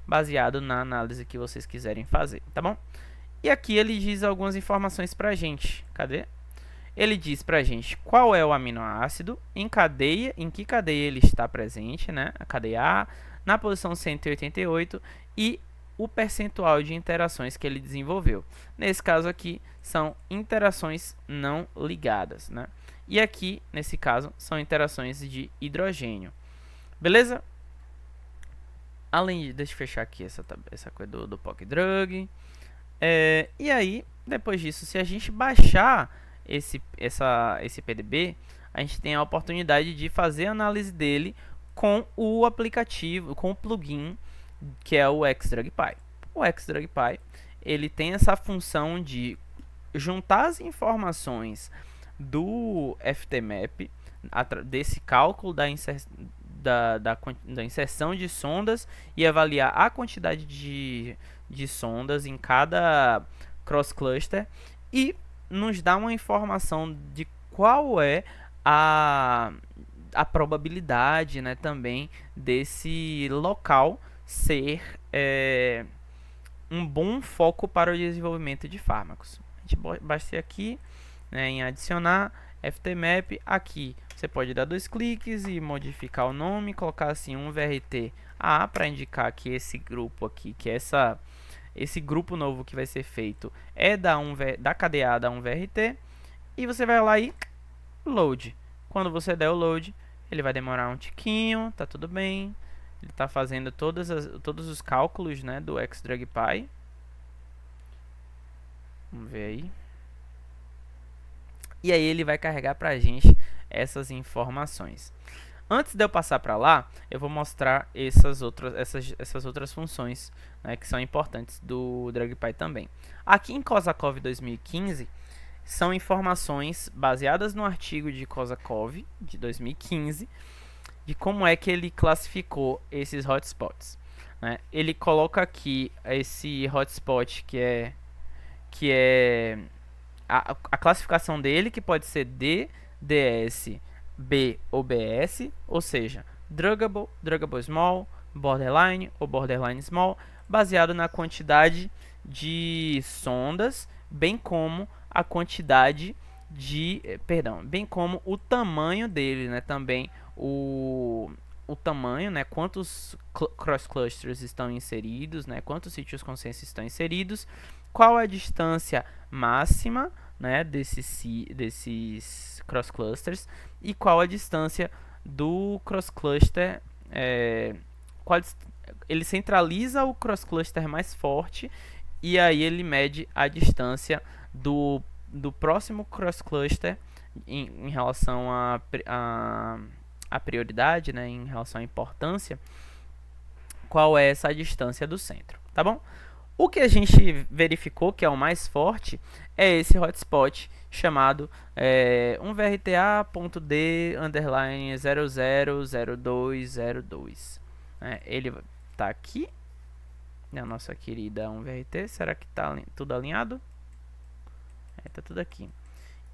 [SPEAKER 1] baseado na análise que vocês quiserem fazer, tá bom? E aqui ele diz algumas informações pra gente. Cadê? Ele diz pra gente qual é o aminoácido, em que cadeia ele está presente, né? A cadeia A, na posição 188 e o percentual de interações que ele desenvolveu. Nesse caso aqui, são interações não ligadas, né? E aqui, nesse caso, são interações de hidrogênio. Beleza? Além de... Deixa eu fechar aqui essa coisa do POC Drug. E aí, depois disso, se a gente baixar esse PDB, a gente tem a oportunidade de fazer a análise dele com o aplicativo, com o plugin que é o XDrugPy. O XDrugPy, ele tem essa função de juntar as informações do FTMap, desse cálculo da inserção de sondas, e avaliar a quantidade de sondas em cada cross-cluster, e nos dá uma informação de qual é a probabilidade, né, também desse local ser um bom foco para o desenvolvimento de fármacos. A gente basta aqui, né, em adicionar FTMap. Aqui você pode dar 2 cliques e modificar o nome, colocar assim 1VRT A para indicar que esse grupo aqui, que esse grupo novo que vai ser feito é da KDA da 1VRT, e você vai lá e load. Quando você der o load, ele vai demorar um tiquinho, tá tudo bem. Ele está fazendo todos os cálculos, né, do XDrugPy. Vamos ver aí. E aí ele vai carregar para a gente essas informações. Antes de eu passar para lá, eu vou mostrar essas outras funções, né, que são importantes do DrugPy também. Aqui em Kozakov 2015, são informações baseadas no artigo de Kozakov de 2015, de como é que ele classificou esses hotspots, né? Ele coloca aqui esse hotspot que é a classificação dele, que pode ser D, DS, B ou BS, ou seja, druggable, druggable small, borderline ou borderline small, baseado na quantidade de sondas, bem como a quantidade de, bem como o tamanho dele, né? Também o tamanho, né? Quantos cross clusters estão inseridos, né? Quantos sítios consenso estão inseridos, qual a distância máxima, né, desses cross clusters, e qual a distância do cross cluster, ele centraliza o cross cluster mais forte, e aí ele mede a distância do próximo cross cluster em relação a prioridade, né, em relação à importância, qual é essa distância do centro, tá bom? O que a gente verificou que é o mais forte é esse hotspot chamado 1VRTA.D_000202. Ele está aqui na nossa querida 1VRT. Será que está tudo alinhado? Está tudo aqui.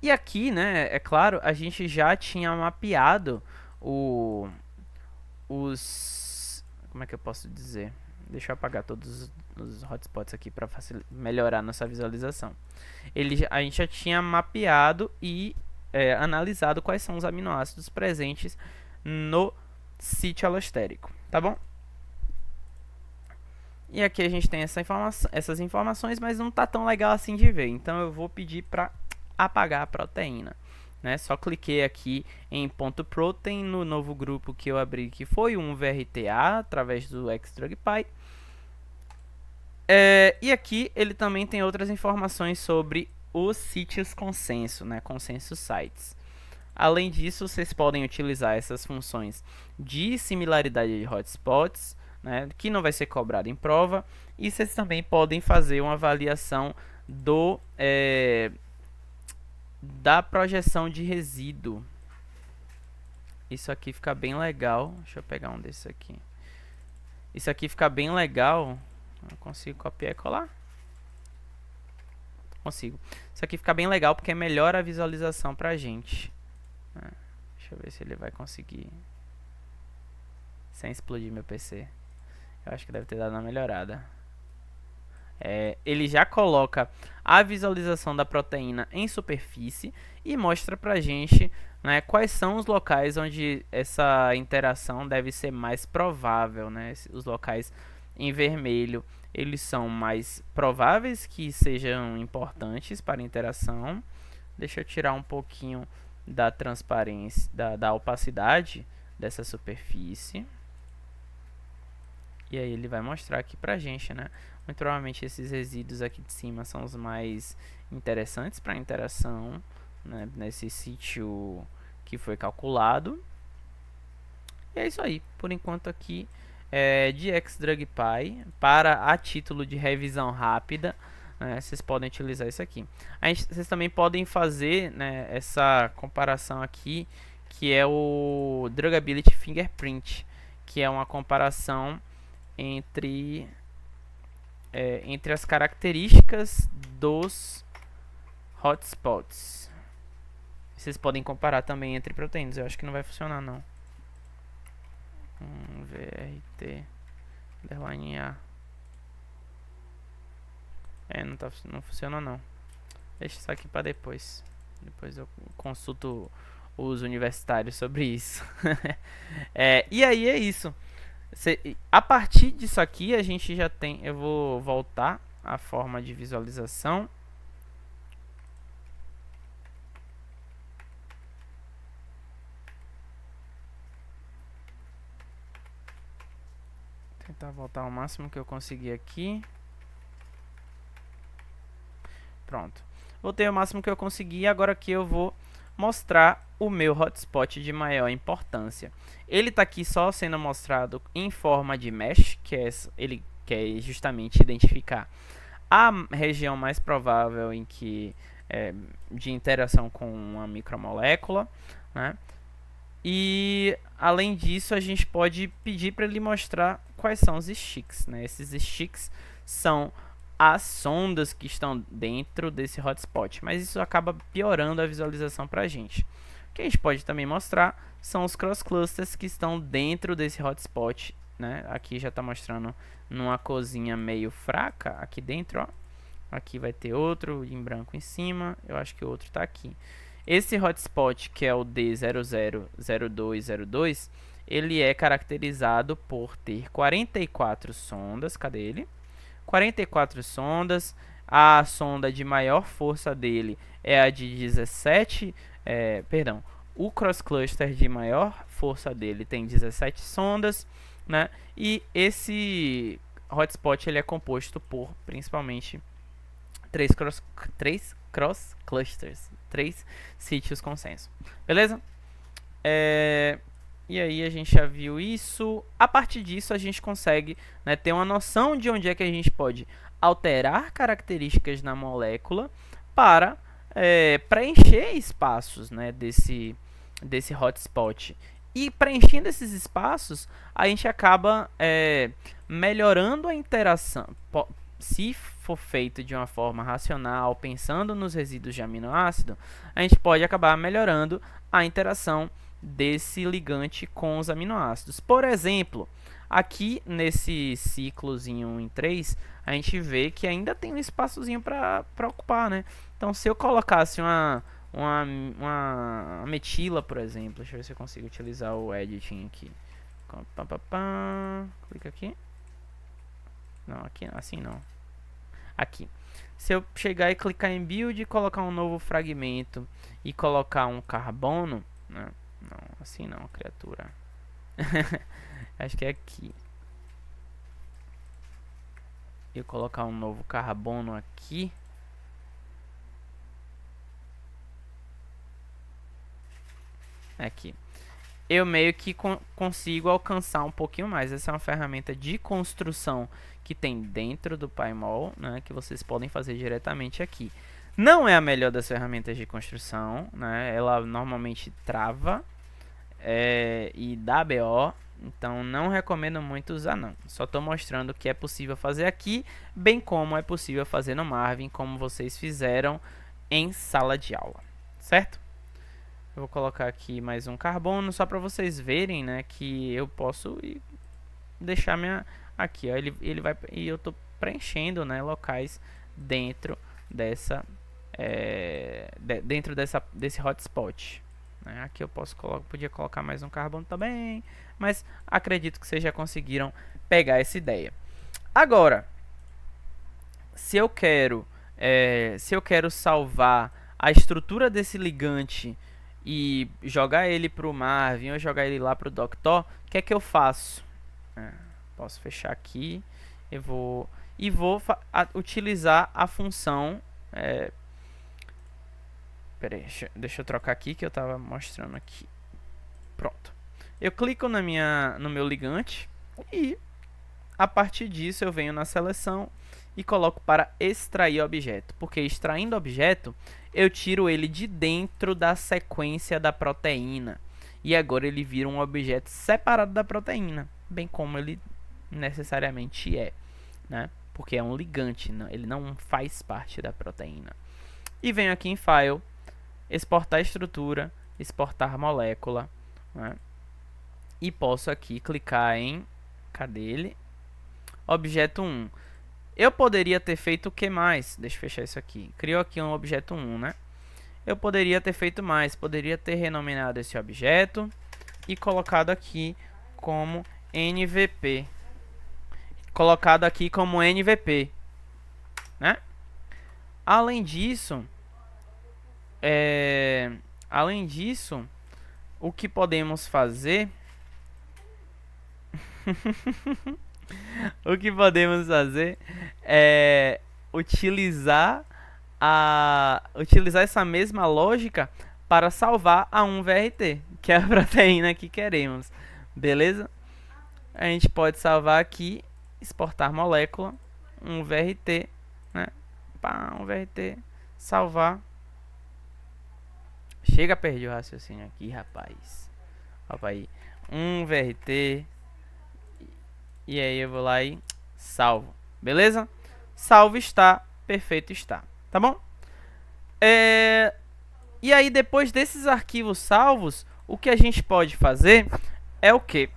[SPEAKER 1] E aqui, né, é claro, a gente já tinha mapeado como é que eu posso dizer? Deixa eu apagar todos os hotspots aqui para melhorar nossa visualização. A gente já tinha mapeado e analisado quais são os aminoácidos presentes no sítio alostérico, tá bom? E aqui a gente tem essas informações, mas não tá tão legal assim de ver. Então eu vou pedir para apagar a proteína, né? Só cliquei aqui em .protein no novo grupo que eu abri, que foi um VRTA através do XDrugPy. E aqui ele também tem outras informações sobre os sítios consenso, né? Consenso sites. Além disso, vocês podem utilizar essas funções de similaridade de hotspots, né, que não vai ser cobrado em prova, e vocês também podem fazer uma avaliação da projeção de resíduo. Isso aqui fica bem legal. Deixa eu pegar um desses aqui. Isso aqui fica bem legal. Eu consigo copiar e colar? Consigo. Isso aqui fica bem legal porque melhora a visualização pra gente. Deixa eu ver se ele vai conseguir sem explodir meu PC. Eu acho que deve ter dado uma melhorada. Ele já coloca a visualização da proteína em superfície e mostra pra gente, né, quais são os locais onde essa interação deve ser mais provável, né? Os locais em vermelho, eles são mais prováveis que sejam importantes para a interação. Deixa eu tirar um pouquinho da transparência, da opacidade dessa superfície. E aí ele vai mostrar aqui pra gente, né? Muito provavelmente esses resíduos aqui de cima são os mais interessantes para a interação, né, nesse sítio que foi calculado. E é isso aí. Por enquanto aqui de XDrugPy, para a título de revisão rápida, vocês podem utilizar isso aqui. Vocês também podem fazer, né, essa comparação aqui, que é o Drugability Fingerprint, que é uma comparação entre as características dos hotspots. Vocês podem comparar também entre proteínas. Eu acho que não vai funcionar não. VRT underline A. Não funciona não. Deixa isso aqui para depois. Depois eu consulto os universitários sobre isso. E aí é isso. A partir disso aqui a gente já tem. Eu vou voltar a forma de visualização. Tentar voltar ao máximo que eu conseguir aqui. Pronto. Voltei ao máximo que eu consegui. Agora aqui eu vou mostrar o meu hotspot de maior importância. Ele está aqui só sendo mostrado em forma de mesh, ele quer justamente identificar a região mais provável em que de interação com uma micromolécula, né? E além disso, a gente pode pedir para ele mostrar quais são os sticks, né? Esses sticks são as sondas que estão dentro desse hotspot, mas isso acaba piorando a visualização para a gente. O que a gente pode também mostrar são os cross clusters que estão dentro desse hotspot, né? Aqui já está mostrando numa corzinha meio fraca aqui dentro, ó. Aqui vai ter outro em branco em cima, eu acho que o outro está aqui. Esse hotspot, que é o D000202, ele é caracterizado por ter 44 sondas. Cadê ele? 44 sondas. A sonda de maior força dele é a de 17. Perdão, o cross cluster de maior força dele tem 17 sondas, né? E esse hotspot ele é composto por principalmente 3 cross clusters, 3 sítios consenso. Beleza? E aí a gente já viu isso. A partir disso a gente consegue, né, ter uma noção de onde é que a gente pode alterar características na molécula para preencher espaços, né, desse hotspot. E preenchendo esses espaços, a gente acaba melhorando a interação. Se for feito de uma forma racional, pensando nos resíduos de aminoácido, a gente pode acabar melhorando a interação desse ligante com os aminoácidos. Por exemplo, aqui nesse ciclozinho em 3, a gente vê que ainda tem um espaçozinho para ocupar, né? Então, se eu colocasse uma metila, por exemplo, deixa eu ver se eu consigo utilizar o editing aqui. Clica aqui. Não, aqui assim não. Aqui. Se eu chegar e clicar em build e colocar um novo fragmento e colocar um carbono, né? Não, assim não, criatura. Acho que é aqui. Eu colocar um novo carbono aqui. Aqui. Eu meio que consigo alcançar um pouquinho mais. Essa é uma ferramenta de construção que tem dentro do PyMol, né, que vocês podem fazer diretamente aqui. Não é a melhor das ferramentas de construção, né, ela normalmente trava e dá BO, então não recomendo muito usar não. Só estou mostrando que é possível fazer aqui, bem como é possível fazer no Marvin, como vocês fizeram em sala de aula, certo? Eu vou colocar aqui mais um carbono, só para vocês verem, né, que eu posso deixar minha... Aqui, ó, ele vai... E eu estou preenchendo, né, locais dentro dessa... desse hotspot. Né? Aqui eu podia colocar mais um carbono também, mas acredito que vocês já conseguiram pegar essa ideia. Agora, se eu quero salvar a estrutura desse ligante e jogar ele para o Marvin ou jogar ele lá para o Doctor, o que é que eu faço? Posso fechar aqui. Eu vou utilizar a função. Peraí, deixa eu trocar aqui que eu estava mostrando aqui. Pronto. Eu clico no meu ligante e a partir disso eu venho na seleção e coloco para extrair objeto, porque extraindo objeto eu tiro ele de dentro da sequência da proteína e agora ele vira um objeto separado da proteína, bem como ele necessariamente é, né? Porque é um ligante, ele não faz parte da proteína. E venho aqui em File, exportar estrutura, exportar molécula, né? E posso aqui clicar em, cadê ele? Objeto 1. Eu poderia ter feito o que mais? Deixa eu fechar isso aqui. Criou aqui um objeto 1, né? Eu poderia ter feito mais. Poderia ter renominado esse objeto e colocado aqui como NVP. Colocado aqui como NVP. Além disso, além disso, o que podemos fazer o que podemos fazer é utilizar essa mesma lógica para salvar a 1VRT, que é a proteína que queremos. Beleza? A gente pode salvar aqui, exportar molécula, 1VRT, né? Pá, 1VRT, salvar. Chega, perdi o raciocínio aqui, rapaz. Opa aí. 1VRT. E aí eu vou lá e salvo. Beleza? Salvo está, perfeito está. Tá bom? E aí depois desses arquivos salvos, o que a gente pode fazer é o que?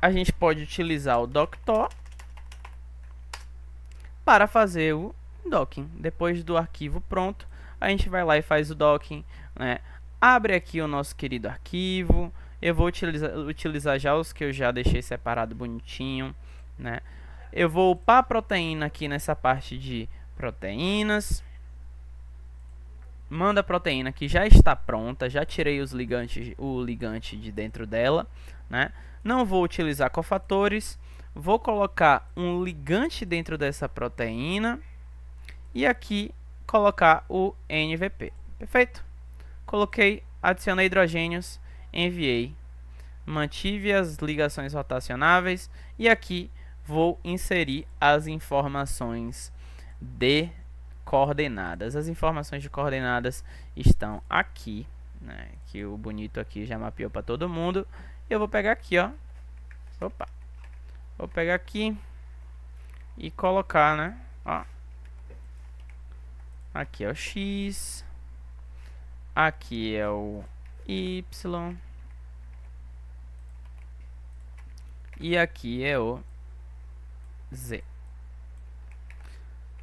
[SPEAKER 1] A gente pode utilizar o doctor para fazer o docking. Depois do arquivo pronto, a gente vai lá e faz o docking, né? Abre aqui o nosso querido arquivo. Eu vou utilizar já os que eu já deixei separado bonitinho, né? Eu vou upar a proteína aqui nessa parte de proteínas. Manda a proteína que já está pronta, já tirei o ligante de dentro dela, né? Não vou utilizar cofatores, vou colocar um ligante dentro dessa proteína e aqui colocar o NVP. Perfeito? Coloquei, adicionei hidrogênios, enviei, mantive as ligações rotacionáveis e aqui vou inserir as informações de coordenadas. As informações de coordenadas estão aqui, né? Que o bonito aqui já mapeou para todo mundo. Eu vou pegar aqui, ó. Opa. Vou pegar aqui e colocar, né? Ó. Aqui é o X. Aqui é o Y. E aqui é o Z.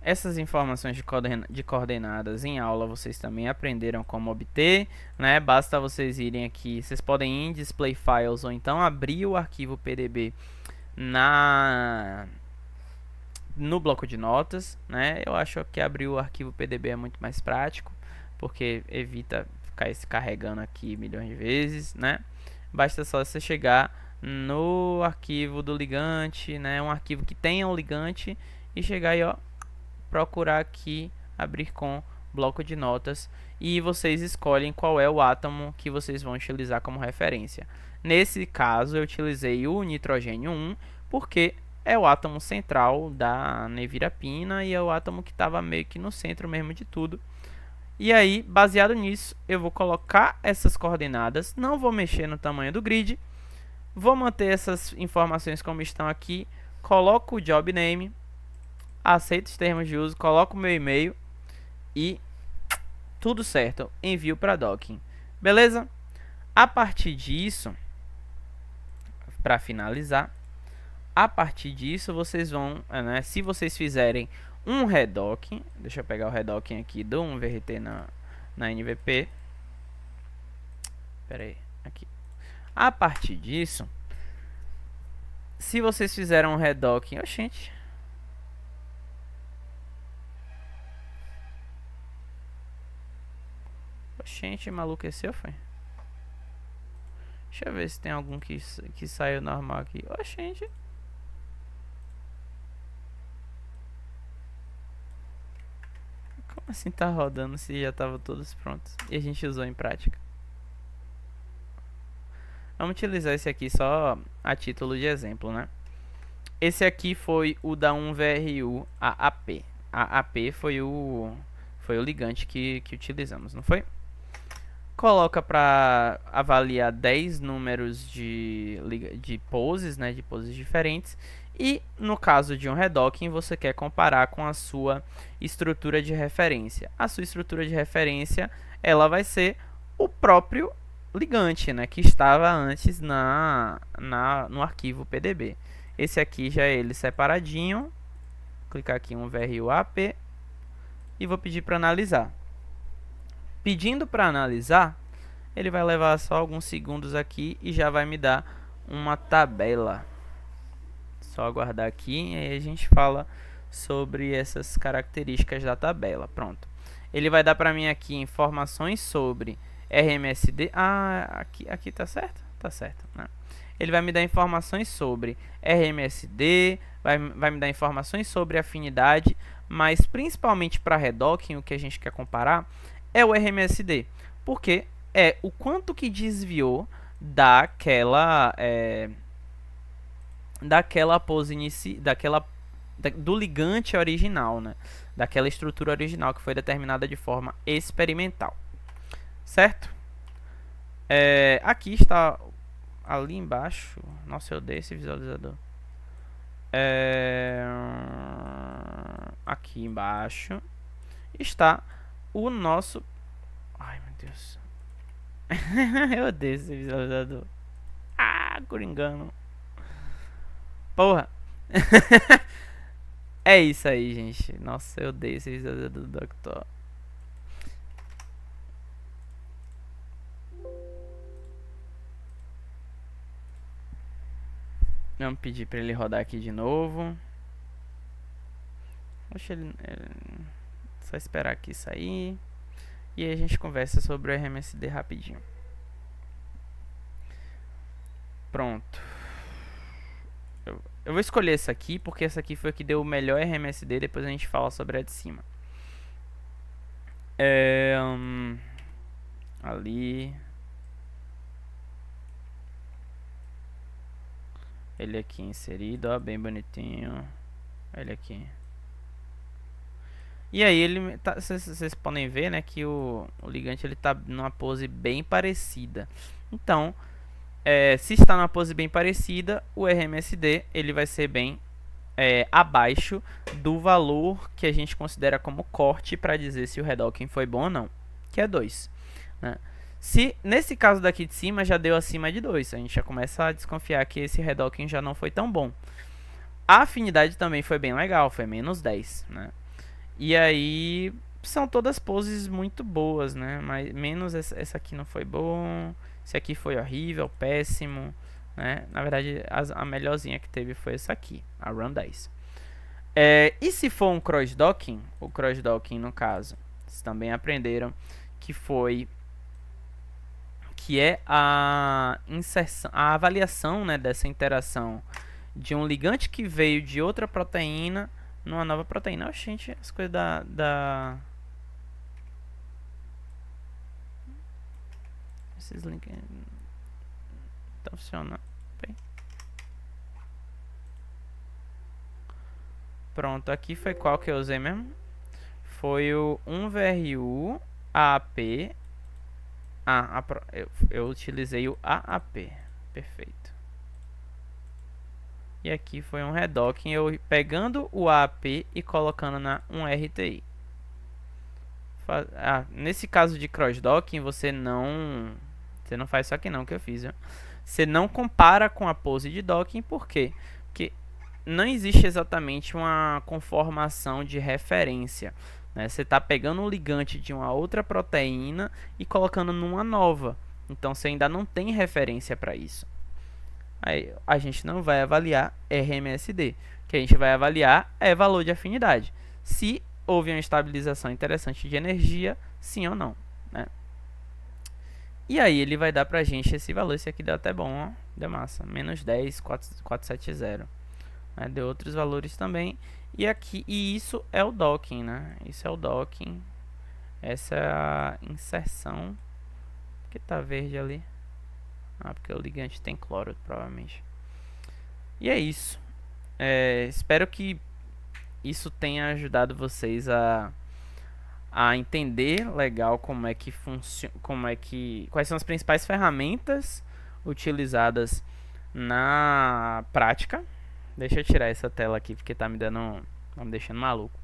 [SPEAKER 1] Essas informações de coordenadas em aula vocês também aprenderam como obter, né? Basta vocês irem aqui, vocês podem ir em Display Files ou então abrir o arquivo PDB no bloco de notas, né? Eu acho que abrir o arquivo PDB é muito mais prático, porque evita ficar se carregando aqui milhões de vezes, né? Basta só você chegar no arquivo do ligante, né? Um arquivo que tenha o ligante e chegar aí, ó, procurar aqui, abrir com bloco de notas e vocês escolhem qual é o átomo que vocês vão utilizar como referência. Nesse caso eu utilizei o nitrogênio 1 porque é o átomo central da nevirapina e é o átomo que estava meio que no centro mesmo de tudo. E aí, baseado nisso, eu vou colocar essas coordenadas, não vou mexer no tamanho do grid, vou manter essas informações como estão aqui, coloco o job name, aceito os termos de uso, coloco o meu e-mail e tudo certo, envio para docking. Beleza? A partir disso, para finalizar, a partir disso vocês vão, né, se vocês fizerem um redocking, deixa eu pegar o redocking aqui do 1VRT na NVP. Pera aí, aqui. A partir disso, se vocês fizeram um redocking, oxente, maluqueceu, foi? Deixa eu ver se tem algum que saiu normal aqui. Oxente. Como assim tá rodando se já estavam todos prontos e a gente usou em prática? Vamos utilizar esse aqui só a título de exemplo, né? Esse aqui foi o da 1VRU AAP. AAP foi o ligante que utilizamos, não foi? Coloca para avaliar 10 números de poses, né, de poses diferentes. E no caso de um redocking, você quer comparar com a sua estrutura de referência. A sua estrutura de referência, ela vai ser o próprio ligante, né, que estava antes no arquivo PDB. Esse aqui já é ele separadinho. Vou clicar aqui em 1VRU-AP e vou pedir para analisar. Pedindo para analisar, ele vai levar só alguns segundos aqui e já vai me dar uma tabela. Só aguardar aqui e aí a gente fala sobre essas características da tabela. Pronto. Ele vai dar para mim aqui informações sobre RMSD. Ah, aqui tá certo? Tá certo, né? Ele vai me dar informações sobre RMSD, vai me dar informações sobre afinidade, mas principalmente para redocking, o que a gente quer comparar é o RMSD, porque é o quanto que desviou daquela pose do ligante original, né? Daquela estrutura original que foi determinada de forma experimental, certo? Aqui está, ali embaixo, nossa, eu odeio esse visualizador. Aqui embaixo está o nosso... Ai, meu Deus. Eu odeio esse visualizador. Ah, coringano. Porra. É isso aí, gente. Nossa, eu odeio esse visualizador do Doctor. Vamos pedir pra ele rodar aqui de novo. Deixa ele... Só esperar aqui sair. E aí a gente conversa sobre o RMSD rapidinho. Pronto. Eu vou escolher esse aqui, porque esse aqui foi o que deu o melhor RMSD. Depois a gente fala sobre a de cima. Ali. Ele aqui inserido, ó, bem bonitinho. Ele aqui. E aí ele tá, vocês podem ver, né, que o ligante ele tá numa pose bem parecida. Então, se está numa pose bem parecida, o RMSD ele vai ser bem abaixo do valor que a gente considera como corte para dizer se o redocking foi bom ou não, que é 2, né? Se nesse caso daqui de cima já deu acima de 2, a gente já começa a desconfiar que esse redocking já não foi tão bom. A afinidade também foi bem legal, foi menos 10, né? E aí são todas poses muito boas, né? Mas menos essa aqui não foi bom, esse aqui foi horrível, péssimo, né? Na verdade a melhorzinha que teve foi essa aqui, a Run 10. E se for um crossdocking, o crossdocking no caso, vocês também aprenderam que é a inserção, a avaliação, né, dessa interação de um ligante que veio de outra proteína numa nova proteína. Oxe, gente, as coisas esses links estão funcionando bem. Pronto, aqui foi qual que eu usei mesmo? Foi o 1VRU AAP. Eu utilizei o AAP. Perfeito. E aqui foi um redocking, eu pegando o AAP e colocando na 1RTI. Nesse caso de crossdocking, você não faz isso aqui não que eu fiz, viu? Você não compara com a pose de docking, por quê? Porque não existe exatamente uma conformação de referência, né? Você está pegando um ligante de uma outra proteína e colocando numa nova. Então você ainda não tem referência para isso. Aí a gente não vai avaliar RMSD. O que a gente vai avaliar é valor de afinidade. Se houve uma estabilização interessante de energia, sim ou não, né? E aí ele vai dar pra gente esse valor. Esse aqui deu até bom, ó. Deu massa. Menos 10, 470. Né? Deu outros valores também. E isso é o docking, né? Isso é o docking. Essa é a inserção. Por que tá verde ali? Porque o ligante tem cloro, provavelmente. E é isso. Espero que isso tenha ajudado vocês a entender legal como é que funciona, quais são as principais ferramentas utilizadas na prática. Deixa eu tirar essa tela aqui porque tá me deixando maluco.